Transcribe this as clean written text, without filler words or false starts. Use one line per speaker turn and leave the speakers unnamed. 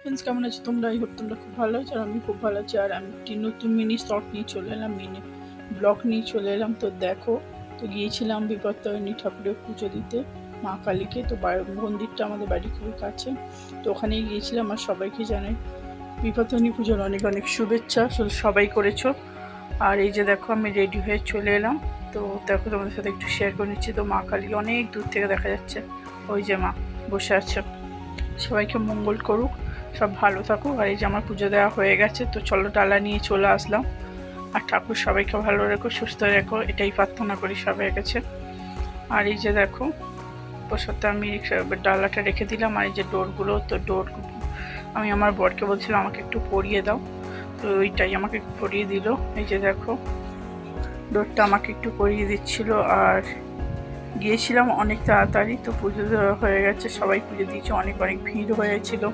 Friends, কেমন আছো তোমরা? আই হোপ তোমরা খুব ভালো আছো আর আমি খুব ভালো আছি। আর আমি একটি নতুন মিনি শর্ট নিয়ে চলে এলাম, মিনি ব্লগ নিয়ে চলে এলাম। তো দেখো, তো গিয়েছিলাম বিপত্তারিণী ঠাকুরের পুজো দিতে, মা কালীকে। তো মন্দিরটা আমাদের বাড়ি খুবই কাছে, তো ওখানেই গিয়েছিলাম। আর সবাইকে জানাই বিপত্তারিণী পুজোর অনেক অনেক শুভেচ্ছা। সবাই করেছো। আর এই যে দেখো, আমি রেডি হয়ে চলে এলাম। তো দেখো, তোমাদের সাথে একটু শেয়ার করে নিচ্ছি। তো মা কালী অনেক দূর থেকে দেখা যাচ্ছে, ওই যে মা বসে আছে। সবাইকে মঙ্গল করুক, সব ভালো থাকুক। আর এই যে আমার পুজো দেওয়া হয়ে গেছে, তো চলো ডালা নিয়ে চলে আসলাম। আর ঠাকুর সবাইকে ভালো রেখো, সুস্থ রেখো, এটাই প্রার্থনা করি সবাই কাছে। আর এই যে দেখো, প্রসাদটা আমি ডালাটা রেখে দিলাম। আর এই যে ডোরগুলো, তো ডোর আমি আমার বরকে বলছিলাম আমাকে একটু পরিয়ে দাও, তো ওইটাই আমাকে পরিয়ে দিল। এই যে দেখো, ডোরটা আমাকে একটু পরিয়ে দিচ্ছিল। আর গিয়েছিলাম অনেক তাড়াতাড়ি, তো পুজো দেওয়া হয়ে গেছে, সবাই পুজো দিয়েছে, অনেক অনেক ভিড় হয়েছিল।